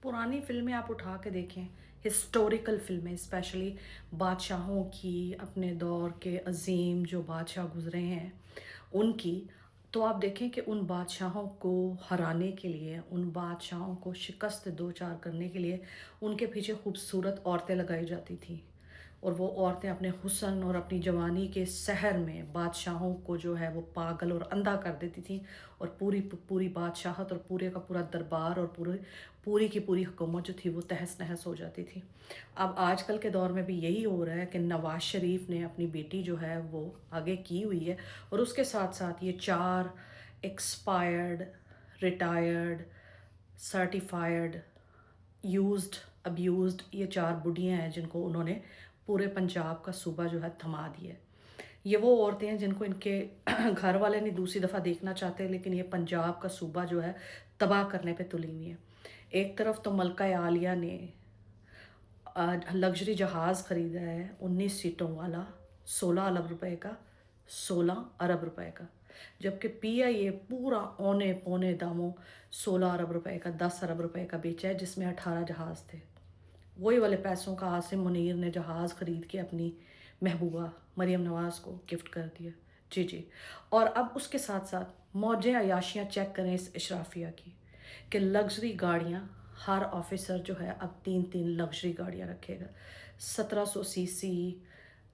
पुरानी फ़िल्में आप उठा के देखें, हिस्टोरिकल फ़िल्में स्पेशली बादशाहों की, अपने दौर के अज़ीम जो बादशाह गुज़रे हैं, उनकी, तो आप देखें कि उन बादशाहों को हराने के लिए, उन बादशाहों को शिकस्त दो चार करने के लिए उनके पीछे खूबसूरत औरतें लगाई जाती थीं। और वो औरतें अपने हुस्न और अपनी जवानी के सहर में बादशाहों को जो है वो पागल और अंधा कर देती थी, और पूरी पूरी बादशाहत और पूरे का पूरा दरबार और पूरी की पूरी हुकूमत जो थी वो तहस नहस हो जाती थी। अब आजकल के दौर में भी यही हो रहा है कि नवाज शरीफ ने अपनी बेटी जो है वो आगे की हुई है, और उसके साथ साथ ये चार एक्सपायर्ड, रिटायर्ड, सर्टिफाइड, यूज्ड, अब्यूज़्ड, ये चार बुढ़ियाँ हैं जिनको उन्होंने पूरे पंजाब का सूबा जो है थमा दिया है। ये वो औरतें हैं जिनको इनके घर वाले नहीं दूसरी दफ़ा देखना चाहते, लेकिन ये पंजाब का सूबा जो है तबाह करने पे तुली हुई हैं। एक तरफ तो मलका आलिया ने लग्जरी जहाज़ ख़रीदा है 19 सीटों वाला, 16 अरब रुपए का, 16 अरब रुपए का, जबकि पीआईए पूरा औने पौने दामों 16 अरब रुपए का, 10 अरब रुपए का बेचा है, जिसमें 18 जहाज़ थे। वही वाले पैसों का आसिम मुनीर ने जहाज़ ख़रीद के अपनी महबूबा मरियम नवाज़ को गिफ्ट कर दिया। जी जी। और अब उसके साथ साथ मौजें अयाशियाँ चेक करें इस इशराफिया की, कि लग्जरी गाड़ियाँ, हर ऑफिसर जो है अब 3-3 लग्जरी गाड़ियाँ रखेगा। 1700 सीसी,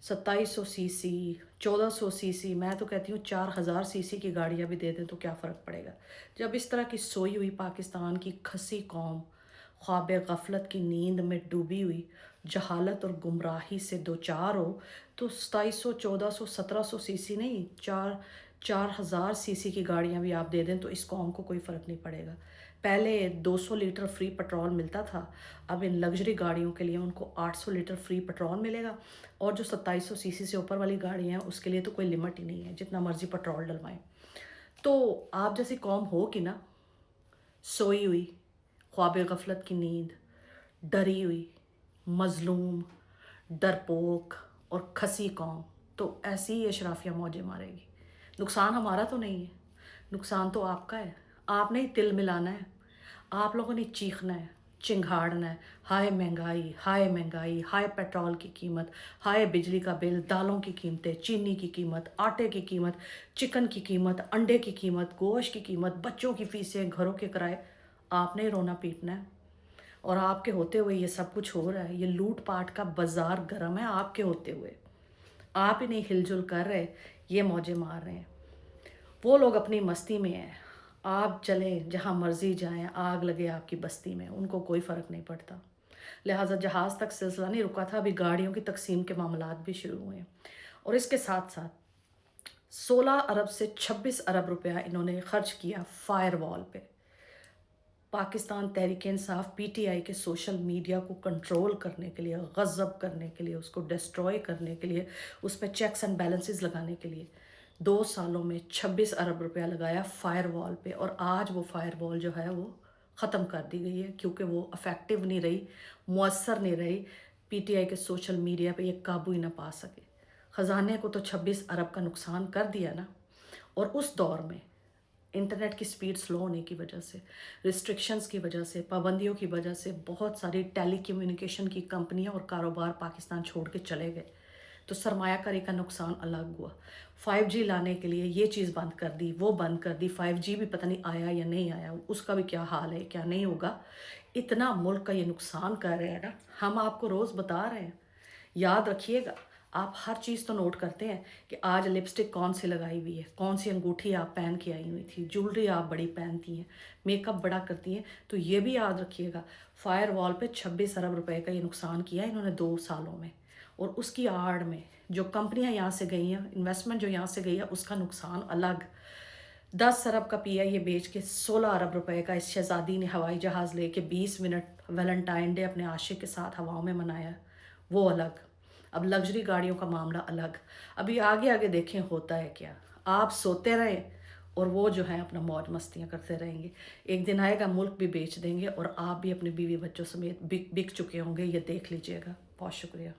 2700 सीसी, 1400 सीसी, मैं तो कहती हूँ 4000 सीसी की गाड़ियाँ भी दे दें तो क्या फ़र्क पड़ेगा। जब इस तरह की सोई हुई पाकिस्तान की खसी कौम ख्वाब गफलत की नींद में डूबी हुई, जहालत और गुमराही से दो चार हो, तो 2700, 1400, 1700 सीसी नहीं, 4000 सीसी की गाड़ियाँ भी आप दे दें तो इस कौम को कोई फ़र्क नहीं पड़ेगा। पहले 200 लीटर फ्री पेट्रोल मिलता था, अब इन लग्जरी गाड़ियों के लिए उनको 800 लीटर फ्री पेट्रोल मिलेगा, और जो 2700 सीसी से ऊपर वाली गाड़ियाँ हैं उसके लिए तो कोई लिमिट ही नहीं है, जितना मर्ज़ी पेट्रोल डलवाएं। तो आप जैसी कौम हो कि ना, सोई हुई, ख्वाब गफलत की नींद, डरी हुई, मज़लूम, डरपोक और खसी कौम, तो ऐसी ही अशराफिया मौजें मारेगी। नुकसान हमारा तो नहीं है, नुकसान तो आपका है। आपने ही तिल मिलाना है, आप लोगों ने चीखना है, चिंघाड़ना है, हाय महंगाई, हाय महंगाई, हाय पेट्रोल की कीमत, हाय बिजली का बिल, दालों की कीमतें, चीनी की कीमत, आटे की कीमत, चिकन की कीमत, अंडे की कीमत, गोश्त की कीमत, बच्चों की फीसें, घरों के किराए। आपने ही रोना पीटना है, और आपके होते हुए ये सब कुछ हो रहा है। ये लूट पाट का बाजार गर्म है आपके होते हुए। आप ही नहीं हिलजुल कर रहे, ये मौजें मार रहे हैं। वो लोग अपनी मस्ती में हैं, आप चलें जहाँ मर्जी जाएं, आग लगे आपकी बस्ती में, उनको कोई फ़र्क नहीं पड़ता। लिहाजा जहाज़ तक सिलसिला नहीं रुका था, अभी गाड़ियों की तकसीम के मामलात भी शुरू हुए हैं। और इसके साथ साथ 16 अरब से 26 अरब रुपया इन्होंने खर्च किया फायर वॉल पे। पाकिस्तान तहरीक इंसाफ पीटीआई के सोशल मीडिया को कंट्रोल करने के लिए, गज़ब करने के लिए, उसको डिस्ट्रॉय करने के लिए, उस पर चेक्स एंड बैलेंसेस लगाने के लिए 2 सालों में 26 अरब रुपया लगाया फायर वॉल पे। और आज वो फायर वॉल जो है वो ख़त्म कर दी गई है, क्योंकि वो इफ़ेक्टिव नहीं रही, मुअस्सर नहीं रही। पीटीआई के सोशल मीडिया पे ये काबू ही ना पा सके। ख़जाने को तो 26 अरब का नुकसान कर दिया ना। और उस दौर में इंटरनेट की स्पीड स्लो होने की वजह से, रिस्ट्रिक्शंस की वजह से, पाबंदियों की वजह से बहुत सारी टेली कम्युनिकेशन की कंपनियां और कारोबार पाकिस्तान छोड़ के चले गए, तो सरमायाकारी का नुकसान अलग हुआ। 5G लाने के लिए ये चीज़ बंद कर दी, वो बंद कर दी, 5G भी पता नहीं आया या नहीं आया, उसका भी क्या हाल है, क्या नहीं होगा। इतना मुल्क का ये नुकसान कर रहे हैं ना, हम आपको रोज़ बता रहे हैं। याद रखिएगा, आप हर चीज़ तो नोट करते हैं कि आज लिपस्टिक कौन सी लगाई हुई है, कौन सी अंगूठी आप पहन के आई हुई थी, ज्वेलरी आप बड़ी पहनती हैं, मेकअप बड़ा करती हैं, तो ये भी याद रखिएगा फायर वॉल पे 26 अरब रुपए का ये नुकसान किया है इन्होंने 2 सालों में। और उसकी आड़ में जो कंपनियां यहाँ से गई हैं, इन्वेस्टमेंट जो यहाँ से गई है, उसका नुकसान अलग। 10 अरब का पीआईए बेच के 16 अरब रुपए का इस शहजादी ने हवाई जहाज़ लेके 20 मिनट वैलेंटाइन डे अपने आशिक के साथ हवाओं में मनाया, वो अलग। अब लग्जरी गाड़ियों का मामला अलग। अभी आगे आगे देखें होता है क्या। आप सोते रहें और वो जो है अपना मौज मस्तियाँ करते रहेंगे। एक दिन आएगा मुल्क भी बेच देंगे, और आप भी अपने बीवी बच्चों समेत बिक चुके होंगे, ये देख लीजिएगा। बहुत शुक्रिया।